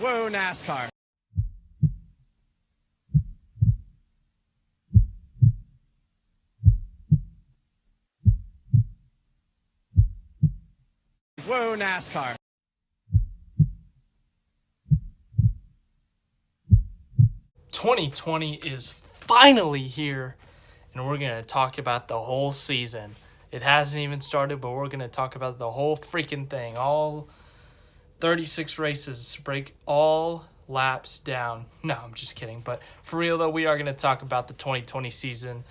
Woo NASCAR. Woo NASCAR. 2020 is finally here, and we're going to talk about the whole season. It hasn't even started, but we're going to talk about the whole freaking thing. All 36 races, break all laps down. No, I'm just kidding. But for real, though, we are going to talk about the 2020 season,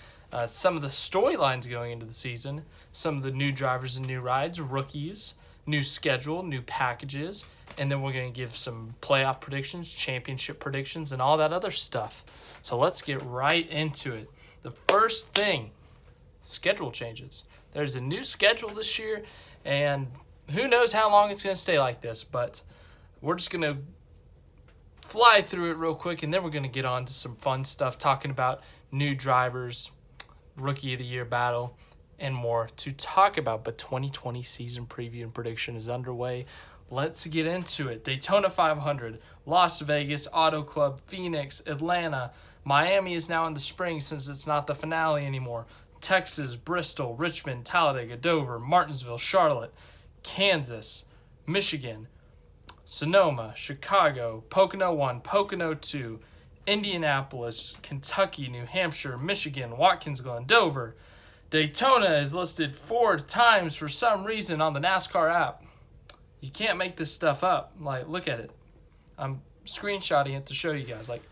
some of the storylines going into the season, some of the new drivers and new rides, rookies, new schedule, new packages, and then we're going to give some playoff predictions, championship predictions, and all that other stuff. So let's get right into it. The first thing, schedule changes. There's a new schedule this year, and who knows how long it's going to stay like this, but we're just going to fly through it real quick, and then we're going to get on to some fun stuff, talking about new drivers, Rookie of the Year battle, and more to talk about. But 2020 season preview and prediction is underway. Let's get into it. Daytona 500, Las Vegas, Auto Club, Phoenix, Atlanta. Miami is now in the spring since it's not the finale anymore. Texas, Bristol, Richmond, Talladega, Dover, Martinsville, Charlotte, Kansas, Michigan, Sonoma, Chicago, Pocono 1, Pocono 2, Indianapolis, Kentucky, New Hampshire, Michigan, Watkins Glen, Dover. Daytona is listed 4 times for some reason on the NASCAR app. You can't make this stuff up. Like, look at it. I'm screenshotting it to show you guys. Like,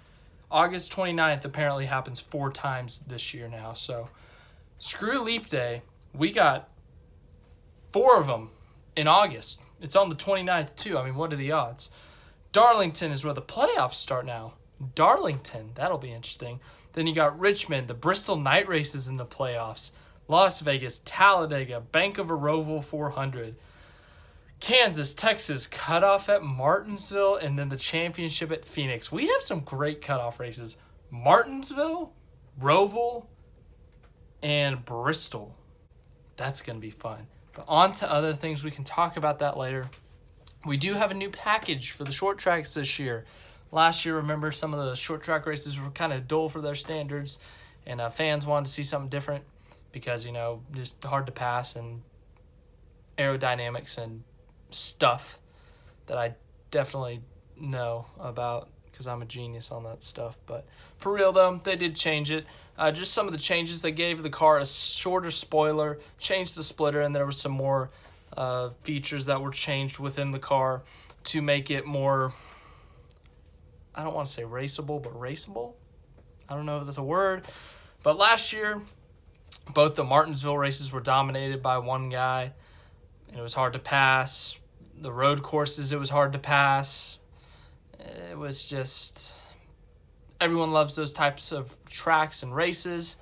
August 29th apparently happens 4 times this year now. So, screw Leap Day. We got 4 of them in August. It's on the 29th, too. I mean, what are the odds? Darlington is where the playoffs start now. Darlington. That'll be interesting. Then you got Richmond, the Bristol night races in the playoffs. Las Vegas, Talladega, Bank of Roval 400. Kansas, Texas, cutoff at Martinsville, and then the championship at Phoenix. We have some great cutoff races. Martinsville, Roval, and Bristol. That's going to be fun. But on to other things. We can talk about that later. We do have a new package for the short tracks this year. Last year, remember, some of the short track races were kind of dull for their standards, and fans wanted to see something different because, you know, just hard to pass and aerodynamics and stuff that I definitely know about because I'm a genius on that stuff. But for real, though, they did change it. Just some of the changes. They gave the car a shorter spoiler, changed the splitter, and there were some more features that were changed within the car to make it more, I don't want to say raceable, but raceable. I don't know if that's a word. But last year, both the Martinsville races were dominated by one guy, and it was hard to pass. The road courses, it was hard to pass. It was just, everyone loves those types of tracks and races,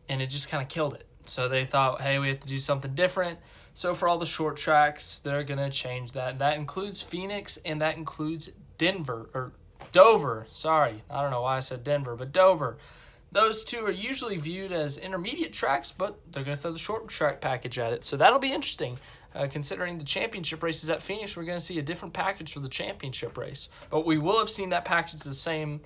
and it just kind of killed it. So they thought, hey, we have to do something different. So for all the short tracks, they're going to change that. That includes Phoenix, and that includes Dover. Sorry, I don't know why I said Denver, but Dover. Those two are usually viewed as intermediate tracks, but they're going to throw the short track package at it. So that'll be interesting. Considering the championship races at Phoenix, we're going to see a different package for the championship race. But we will have seen that package the same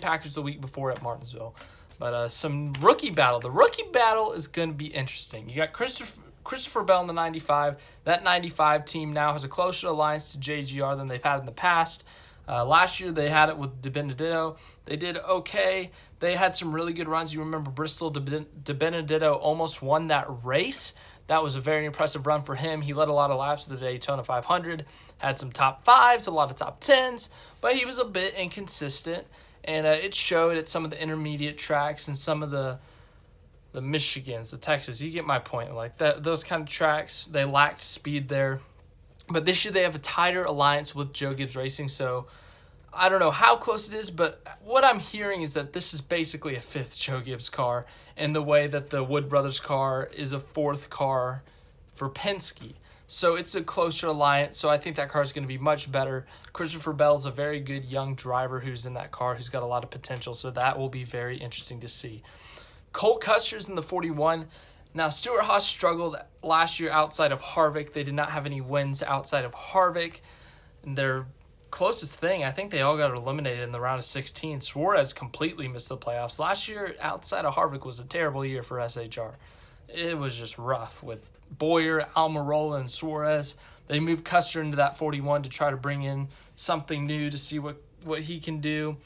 package the week before at Martinsville. But some rookie battle. The rookie battle is going to be interesting. You got Christopher Bell in the 95. That 95 team now has a closer alliance to JGR than they've had in the past. Last year they had it with DiBenedetto. They did okay. They had some really good runs. You remember Bristol, DiBenedetto almost won that race. That was a very impressive run for him. He led a lot of laps at the Daytona 500, had some top 5s, a lot of top 10s, but he was a bit inconsistent, and it showed at some of the intermediate tracks and some of the Michigans, the Texas. You get my point. Like those kind of tracks, they lacked speed there. But this year they have a tighter alliance with Joe Gibbs Racing, so I don't know how close it is, but what I'm hearing is that this is basically a 5th Joe Gibbs car in the way that the Wood Brothers car is a 4th car for Penske. So it's a closer alliance, so I think that car is going to be much better. Christopher Bell's a very good young driver who's in that car, who's got a lot of potential, so that will be very interesting to see. Cole Custer's in the 41. Now, Stewart Haas struggled last year outside of Harvick. They did not have any wins outside of Harvick. And they're closest thing, I think they all got eliminated in the round of 16. Suarez completely missed the playoffs. Last year, outside of Harvick, was a terrible year for SHR. It was just rough with Boyer, Almirola, and Suarez. They moved Custer into that 41 to try to bring in something new to see what he can do.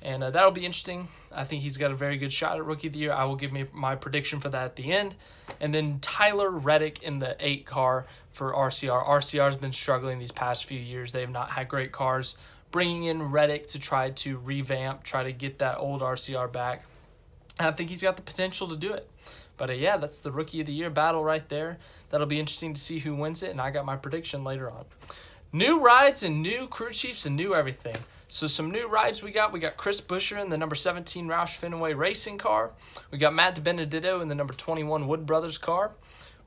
And that'll be interesting. I think he's got a very good shot at Rookie of the Year. I will give my prediction for that at the end. And then Tyler Reddick in the 8 car for RCR. RCR has been struggling these past few years. They have not had great cars. Bringing in Reddick to try to revamp, try to get that old RCR back. I think he's got the potential to do it. But yeah, that's the Rookie of the Year battle right there. That'll be interesting to see who wins it, and I got my prediction later on. New rides and new crew chiefs and new everything. So some new rides we got. We got Chris Buescher in the number 17 Roush Fenway Racing car. We got Matt DiBenedetto in the number 21 Wood Brothers car.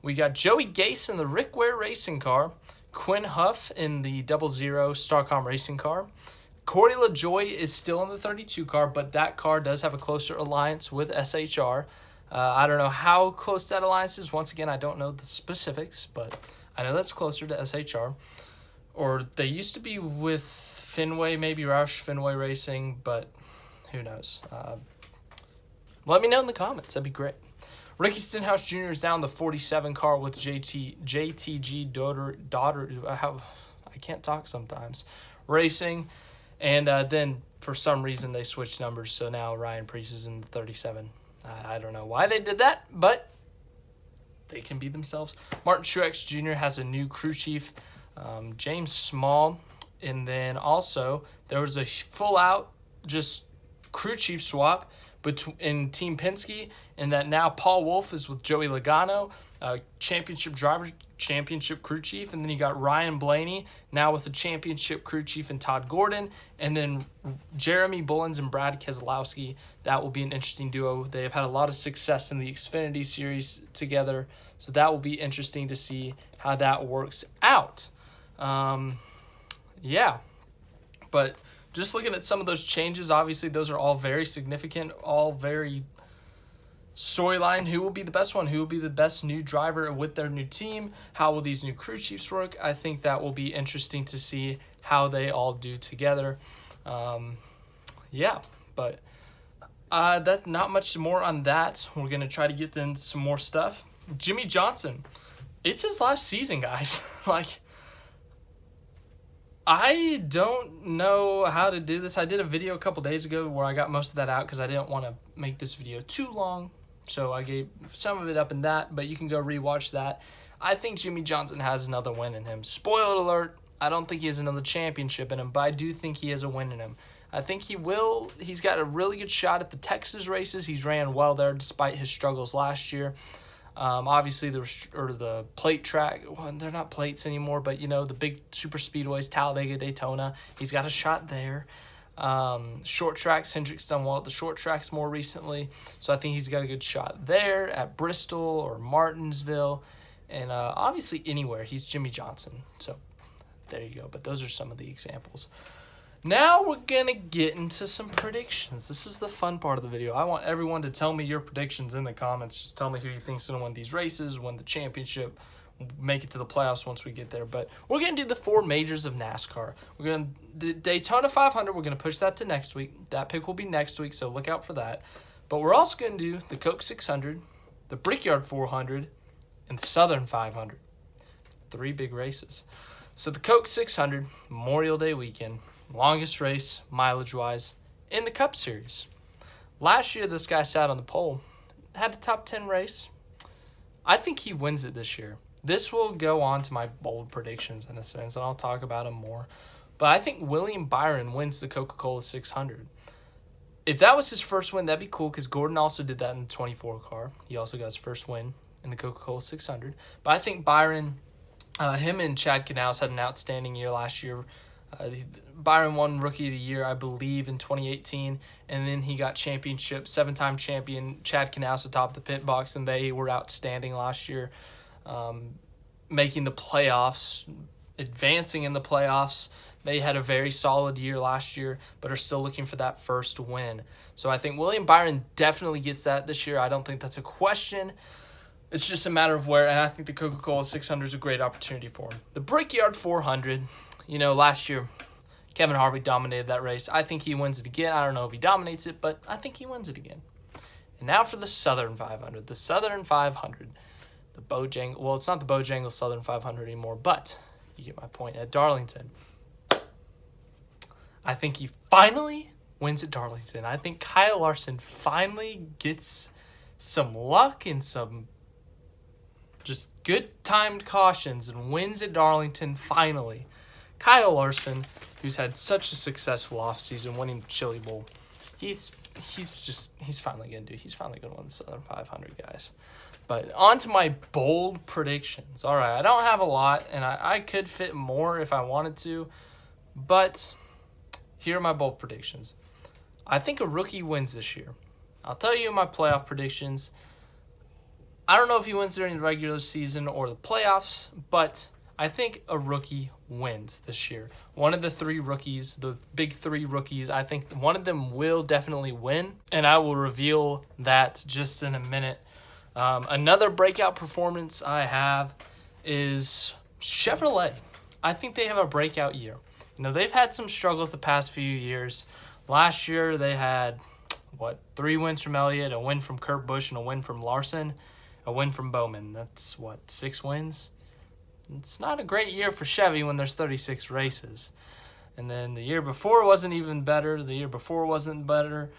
We got Joey Gase in the Rick Ware Racing car. Quinn Huff in the 00 Starcom Racing car. Corey LaJoie is still in the 32 car, but that car does have a closer alliance with SHR. I don't know how close that alliance is. Once again, I don't know the specifics, but I know that's closer to SHR. Or they used to be with Fenway, maybe Roush Fenway Racing, but who knows. Let me know in the comments. That'd be great. Ricky Stenhouse Jr. is down the 47 car with JTG daughter. I can't talk sometimes. Racing. And then for some reason they switched numbers, so now Ryan Preece is in the 37. I don't know why they did that, but they can be themselves. Martin Truex Jr. has a new crew chief, James Small. And then also there was a full-out just crew chief swap in Team Penske, and that now Paul Wolf is with Joey Logano, championship driver, championship crew chief, and then you got Ryan Blaney now with the championship crew chief and Todd Gordon, and then Jeremy Bullins and Brad Keselowski. That will be an interesting duo. They have had a lot of success in the Xfinity Series together, so that will be interesting to see how that works out. Yeah, but just looking at some of those changes, obviously those are all very significant, all very storyline. Who will be the best one? Who will be the best new driver with their new team? How will these new crew chiefs work? I think that will be interesting to see how they all do together. Yeah, but that's not much more on that. We're going to try to get into some more stuff. Jimmy Johnson. It's his last season, guys. I don't know how to do this. I did a video a couple days ago where I got most of that out because I didn't want to make this video too long. So I gave some of it up in that, but you can go rewatch that. I think Jimmy Johnson has another win in him. Spoiler alert, I don't think he has another championship in him, but I do think he has a win in him. I think he will. He's got a really good shot at the Texas races. He's ran well there despite his struggles last year. Obviously, the plate track, well, they're not plates anymore, but, the big super speedways, Talladega, Daytona, he's got a shot there. Short tracks, Hendrick's done well at the short tracks more recently, so I think he's got a good shot there at Bristol or Martinsville, and obviously anywhere. He's Jimmy Johnson, so there you go, but those are some of the examples. Now we're going to get into some predictions. This is the fun part of the video. I want everyone to tell me your predictions in the comments. Just tell me who you think's going to win these races, win the championship, make it to the playoffs once we get there. But we're going to do the 4 majors of NASCAR. We're going to Daytona 500. We're going to push that to next week. That pick will be next week, so look out for that. But we're also going to do the Coke 600, the Brickyard 400, and the Southern 500. 3 big races. So the Coke 600, Memorial Day weekend. Longest race, mileage-wise, in the Cup Series. Last year, this guy sat on the pole, had a top 10 race. I think he wins it this year. This will go on to my bold predictions in a sense, and I'll talk about him more. But I think William Byron wins the Coca-Cola 600. If that was his first win, that'd be cool, because Gordon also did that in the 24 car. He also got his first win in the Coca-Cola 600. But I think Byron, him and Chad Knaus had an outstanding year last year. Byron won Rookie of the Year, I believe, in 2018, and then he got championship, 7-time champion Chad Knaus atop the pit box, and they were outstanding last year, making the playoffs, advancing in the playoffs. They had a very solid year last year, but are still looking for that first win. So I think William Byron definitely gets that this year. I don't think that's a question. It's just a matter of where, and I think the Coca-Cola 600 is a great opportunity for him. The Brickyard 400, last year, Kevin Harvick dominated that race. I think he wins it again. I don't know if he dominates it, but I think he wins it again. And now for the Southern 500. The Southern 500. The Bojangles. Well, it's not the Bojangles Southern 500 anymore, but you get my point. At Darlington, I think he finally wins at Darlington. I think Kyle Larson finally gets some luck and some just good timed cautions and wins at Darlington finally. Kyle Larson, who's had such a successful offseason winning the Chili Bowl, he's finally gonna win the Southern 500, guys. But on to my bold predictions. All right, I don't have a lot, and I could fit more if I wanted to, but here are my bold predictions. I think a rookie wins this year. I'll tell you my playoff predictions. I don't know if he wins during the regular season or the playoffs, but I think a rookie wins this year. One of the three rookies, the big three rookies, I think one of them will definitely win, and I will reveal that just in a minute. Another breakout performance I have is Chevrolet. I think they have a breakout year. You know, they've had some struggles the past few years. Last year they had, 3 wins from Elliott, a win from Kurt Busch, and a win from Larson, a win from Bowman. That's, 6 wins? It's not a great year for Chevy when there's 36 races. And then the year before wasn't even better. The year before wasn't better.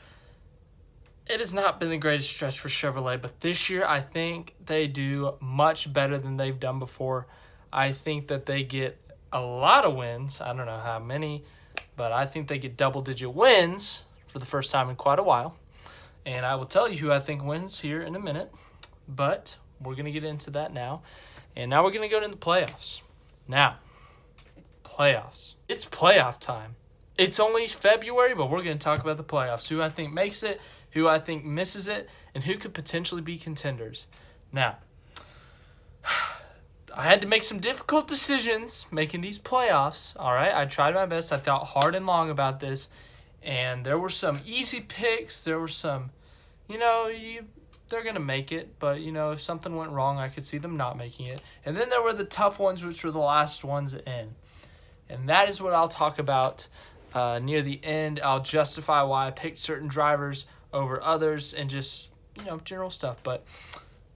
It has not been the greatest stretch for Chevrolet, but this year I think they do much better than they've done before. I think that they get a lot of wins. I don't know how many, but I think they get double-digit wins for the first time in quite a while. And I will tell you who I think wins here in a minute, but we're going to get into that now. And now we're going to go to the playoffs. Now, playoffs. It's playoff time. It's only February, but we're going to talk about the playoffs. Who I think makes it, who I think misses it, and who could potentially be contenders. Now, I had to make some difficult decisions making these playoffs. All right, I tried my best. I thought hard and long about this, and there were some easy picks. There were some, they're going to make it, but, if something went wrong, I could see them not making it. And then there were the tough ones, which were the last ones in. And that is what I'll talk about near the end. I'll justify why I picked certain drivers over others and just, general stuff. But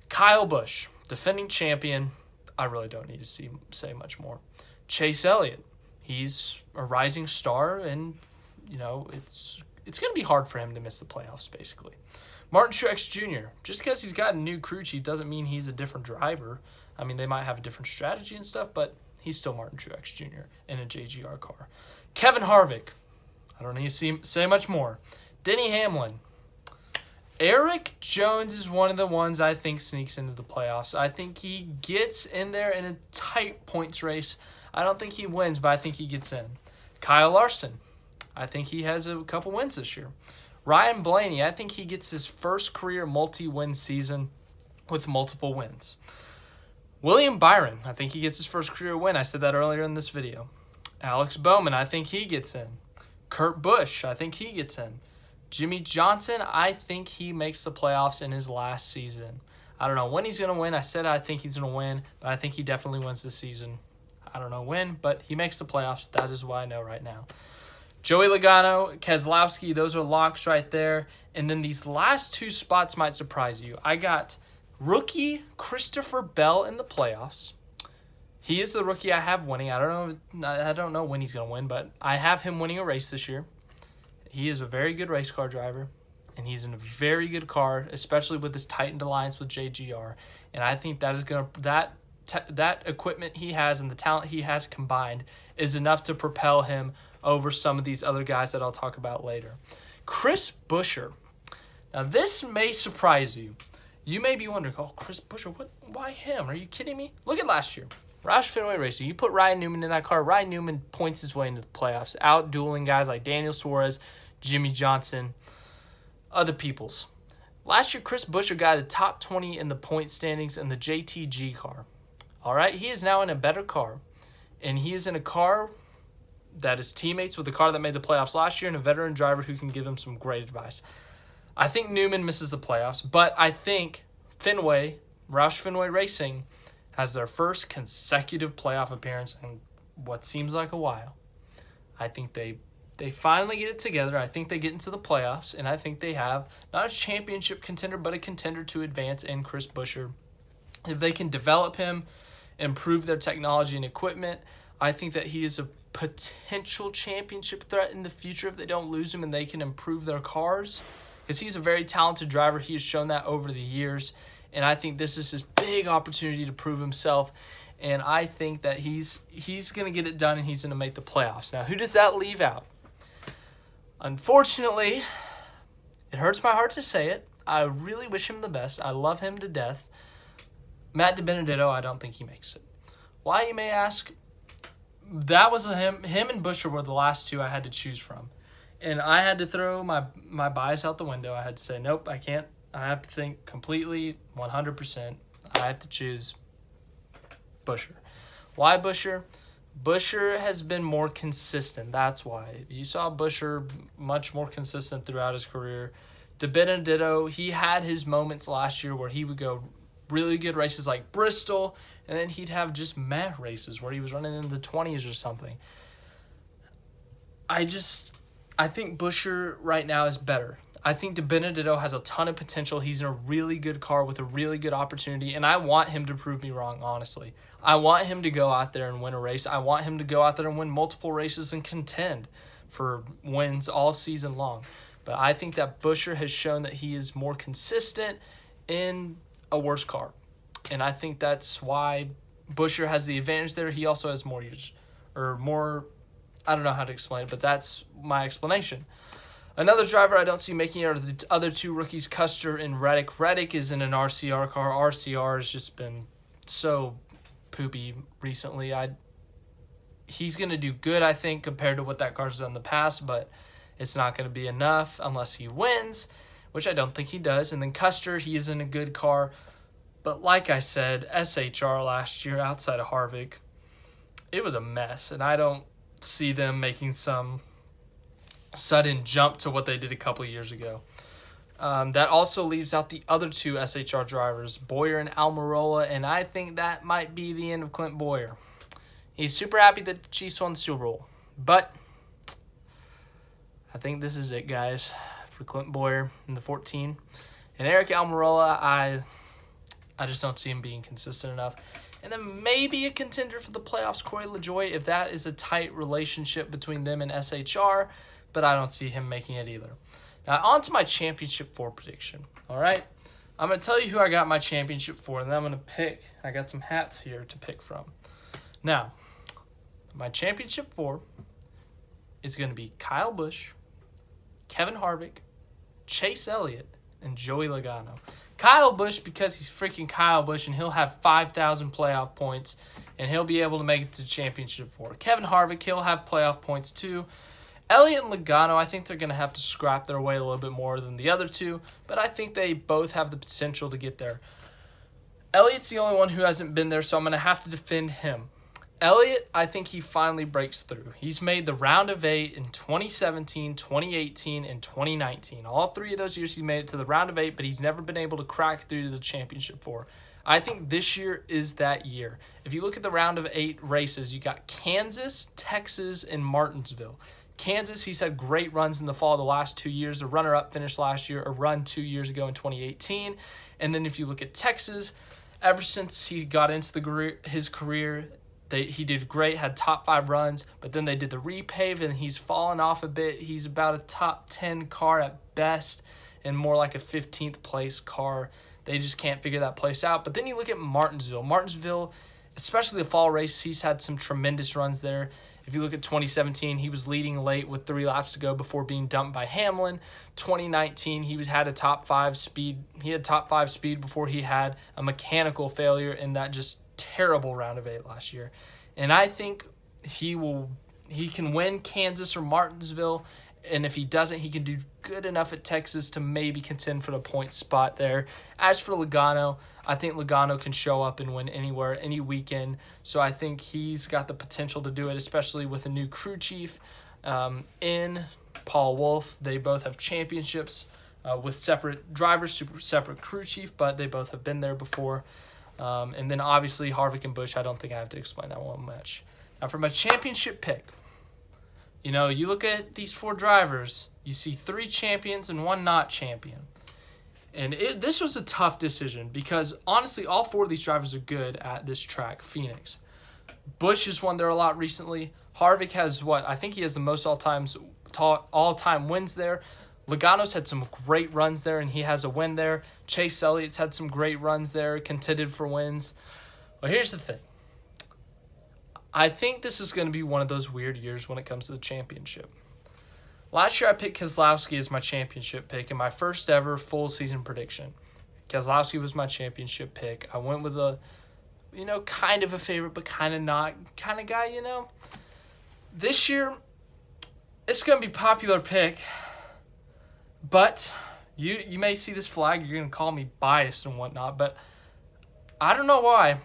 Kyle Busch, defending champion, I really don't need to say much more. Chase Elliott, he's a rising star, and, it's going to be hard for him to miss the playoffs, basically. Martin Truex Jr., just because he's got a new crew chief doesn't mean he's a different driver. I mean, they might have a different strategy and stuff, but he's still Martin Truex Jr. in a JGR car. Kevin Harvick, I don't need to say much more. Denny Hamlin. Eric Jones is one of the ones I think sneaks into the playoffs. I think he gets in there in a tight points race. I don't think he wins, but I think he gets in. Kyle Larson. I think he has a couple wins this year. Ryan Blaney, I think he gets his first career multi-win season with multiple wins. William Byron, I think he gets his first career win. I said that earlier in this video. Alex Bowman, I think he gets in. Kurt Busch, I think he gets in. Jimmy Johnson, I think he makes the playoffs in his last season. I don't know when he's going to win. I said I think he's going to win, but I think he definitely wins this season. I don't know when, but he makes the playoffs. That is what I know right now. Joey Logano, Keselowski, those are locks right there. And then these last 2 spots might surprise you. I got rookie Christopher Bell in the playoffs. He is the rookie I have winning. I don't know when he's going to win, but I have him winning a race this year. He is a very good race car driver, and he's in a very good car, especially with this tightened alliance with JGR. And I think that is going to that equipment he has and the talent he has combined is enough to propel him over some of these other guys that I'll talk about later. Chris Buescher. Now, this may surprise you. You may be wondering, Chris Buescher, why him? Are you kidding me? Look at last year. Roush Fenway Racing. You put Ryan Newman in that car. Ryan Newman points his way into the playoffs, out-dueling guys like Daniel Suarez, Jimmy Johnson, other peoples. Last year, Chris Buescher got a top 20 in the point standings in the JTG car. All right, he is now in a better car, and he is in a car that is teammates with the car that made the playoffs last year and a veteran driver who can give him some great advice. I think Newman misses the playoffs, but I think Roush Fenway Racing, has their first consecutive playoff appearance in what seems like a while. I think they finally get it together. I think they get into the playoffs, and I think they have not a championship contender, but a contender to advance in Chris Buescher. If they can develop him, improve their technology and equipment, I think that he is a potential championship threat in the future if they don't lose him and they can improve their cars, because he's a very talented driver. He has shown that over the years, and I think this is his big opportunity to prove himself, and I think that he's going to get it done and he's going to make the playoffs. Now, who does that leave out? Unfortunately, it hurts my heart to say it. I really wish him the best. I love him to death. Matt DiBenedetto, I don't think he makes it. Why, you may ask? That was him and Buescher were the last two I had to choose from. And I had to throw my bias out the window. I had to say, nope, I can't. I have to think completely, 100%. I have to choose Buescher. Why Buescher? Buescher has been more consistent. That's why. You saw Buescher much more consistent throughout his career. DiBenedetto, he had his moments last year where he would go really good races like Bristol, and then he'd have just meh races where he was running in the 20s or something. I think Buescher right now is better. I think DiBenedetto has a ton of potential. He's in a really good car with a really good opportunity, and I want him to prove me wrong, honestly. I want him to go out there and win a race. I want him to go out there and win multiple races and contend for wins all season long. But I think that Buescher has shown that he is more consistent in a worse car. And I think that's why Buescher has the advantage there. He also has more years, or more, I don't know how to explain it, but that's my explanation. Another driver I don't see making it are the other two rookies, Custer and Reddick. Reddick is in an RCR car. RCR has just been so poopy recently. He's going to do good, I think, compared to what that car's done in the past, but it's not going to be enough unless he wins, which I don't think he does. And then Custer, he is in a good car. But like I said, SHR last year outside of Harvick, it was a mess, and I don't see them making some sudden jump to what they did a couple years ago. That also leaves out the other two SHR drivers, Bowyer and Almirola, and I think that might be the end of Clint Bowyer. He's super happy that the Chiefs won the Super Bowl, but I think this is it, guys, for Clint Bowyer in the 14. And Eric Almirola, I just don't see him being consistent enough. And then maybe a contender for the playoffs, Corey LaJoie, if that is a tight relationship between them and SHR, but I don't see him making it either. Now, on to my Championship 4 prediction, all right? I'm going to tell you who I got my Championship 4, and then I'm going to pick. I got some hats here to pick from. Now, my Championship 4 is going to be Kyle Busch, Kevin Harvick, Chase Elliott, and Joey Logano. Kyle Busch, because he's freaking Kyle Busch, and he'll have 5,000 playoff points, and he'll be able to make it to Championship 4. Kevin Harvick, he'll have playoff points too. Elliott and Logano, I think they're going to have to scrap their way a little bit more than the other two, but I think they both have the potential to get there. Elliott's the only one who hasn't been there, so I'm going to have to defend him. Elliott, I think he finally breaks through. He's made the round of 8 in 2017, 2018, and 2019. All 3 of those years he's made it to the round of 8, but he's never been able to crack through to the Championship 4. I think this year is that year. If you look at the round of 8 races, you got Kansas, Texas, and Martinsville. Kansas, he's had great runs in the fall the last 2 years. A runner-up finished last year, a run 2 years ago in 2018. And then if you look at Texas, ever since he got into his career, he did great, had top 5 runs, but then they did the repave, and he's fallen off a bit. He's about a top 10 car at best and more like a 15th place car. They just can't figure that place out. But then you look at Martinsville. Martinsville, especially the fall race, he's had some tremendous runs there. If you look at 2017, he was leading late with 3 laps to go before being dumped by Hamlin. 2019, he had a top 5 speed. He had top 5 speed before he had a mechanical failure in that just terrible round of 8 last year. And I think he can win Kansas or Martinsville, and if he doesn't, he can do good enough at Texas to maybe contend for the point spot there. As for Logano, I think Logano can show up and win anywhere, any weekend. So I think he's got the potential to do it, especially with a new crew chief in Paul Wolfe. They both have championships with separate drivers, separate crew chief, but they both have been there before. And then obviously Harvick and Busch, I don't think I have to explain that one much. Now for my championship pick, You know, you look at these 4 drivers, you see 3 champions and 1 not champion. And this was a tough decision because, honestly, all 4 of these drivers are good at this track, Phoenix. Busch has won there a lot recently. Harvick has I think he has the most all-time wins there. Logano's had some great runs there, and he has a win there. Chase Elliott's had some great runs there, contended for wins. Well, here's the thing. I think this is going to be one of those weird years when it comes to the championship. Last year, I picked Keselowski as my championship pick in my first ever full season prediction. Keselowski was my championship pick. I went with a, kind of a favorite, but kind of not kind of guy, This year, it's going to be popular pick, but you may see this flag. You're going to call me biased and whatnot, but I don't know why.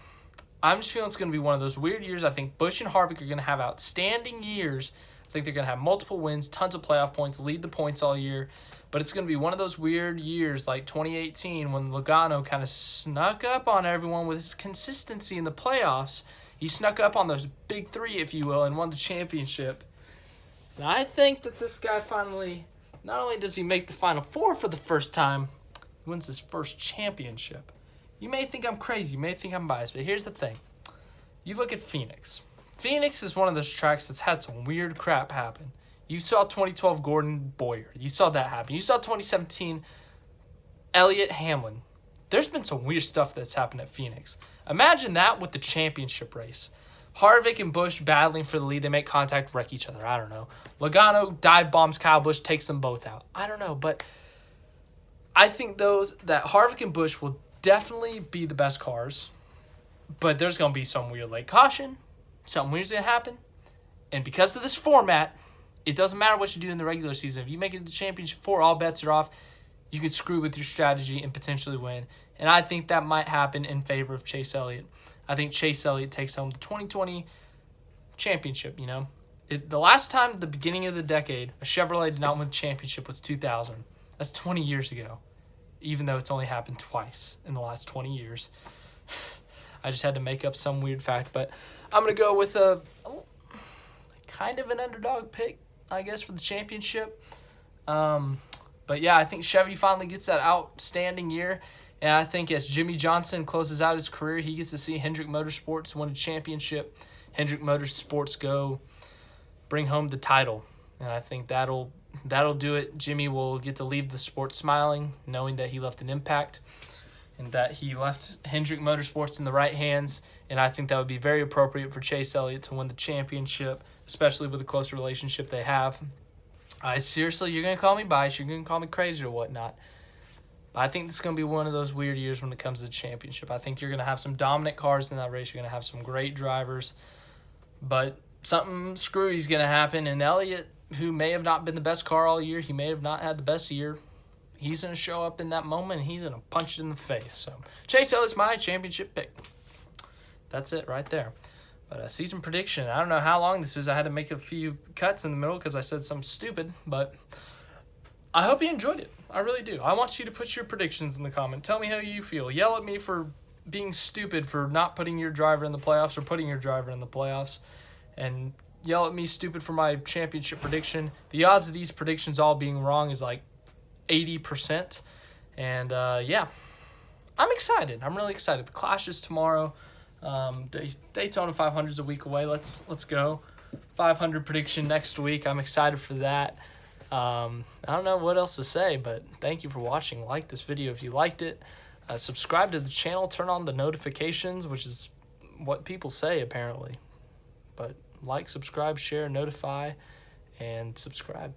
I'm just feeling it's going to be one of those weird years. I think Busch and Harvick are going to have outstanding years. I think they're going to have multiple wins, tons of playoff points, lead the points all year. But it's going to be one of those weird years like 2018 when Logano kind of snuck up on everyone with his consistency in the playoffs. He snuck up on those big 3, if you will, and won the championship. And I think that this guy finally, not only does he make the Final 4 for the first time, he wins his first championship. You may think I'm crazy. You may think I'm biased, but here's the thing. You look at Phoenix. Phoenix is one of those tracks that's had some weird crap happen. You saw 2012 Gordon Boyer. You saw that happen. You saw 2017 Elliott Hamlin. There's been some weird stuff that's happened at Phoenix. Imagine that with the championship race. Harvick and Busch battling for the lead. They make contact, wreck each other. I don't know. Logano dive bombs Kyle Busch, takes them both out. I don't know, but I think that Harvick and Busch will definitely be the best cars, but there's going to be some weird late caution. Something weird's going to happen. And because of this format, it doesn't matter what you do in the regular season. If you make it to the championship 4, all bets are off. You can screw with your strategy and potentially win. And I think that might happen in favor of Chase Elliott. I think Chase Elliott takes home the 2020 championship, The last time at the beginning of the decade a Chevrolet did not win the championship was 2000. That's 20 years ago, even though it's only happened twice in the last 20 years. I just had to make up some weird fact, but I'm going to go with a kind of an underdog pick, I guess, for the championship. But yeah, I think Chevy finally gets that outstanding year. And I think as Jimmy Johnson closes out his career, he gets to see Hendrick Motorsports win a championship. Hendrick Motorsports bring home the title. And I think that'll do it. Jimmy will get to leave the sport smiling, knowing that he left an impact and that he left Hendrick Motorsports in the right hands. And I think that would be very appropriate for Chase Elliott to win the championship, especially with the close relationship they have. Seriously, you're going to call me biased, you're going to call me crazy or whatnot. But I think this is going to be one of those weird years when it comes to the championship. I think you're going to have some dominant cars in that race. You're going to have some great drivers. But something screwy is going to happen. And Elliott, who may have not been the best car all year, he may have not had the best year, he's going to show up in that moment and he's going to punch it in the face. So Chase Elliott's my championship pick. That's it right there. But a season prediction, I don't know how long this is. I had to make a few cuts in the middle because I said something stupid. But I hope you enjoyed it. I really do. I want you to put your predictions in the comment. Tell me how you feel. Yell at me for being stupid for not putting your driver in the playoffs or putting your driver in the playoffs. And yell at me stupid for my championship prediction. The odds of these predictions all being wrong is like 80%. And, yeah, I'm excited. I'm really excited. The Clash is tomorrow. Daytona 500 is a week away. Let's go. 500 prediction next week. I'm excited for that. I don't know what else to say, but thank you for watching. Like this video if you liked it. Subscribe to the channel. Turn on the notifications, which is what people say apparently. But like, subscribe, share, notify, and subscribe.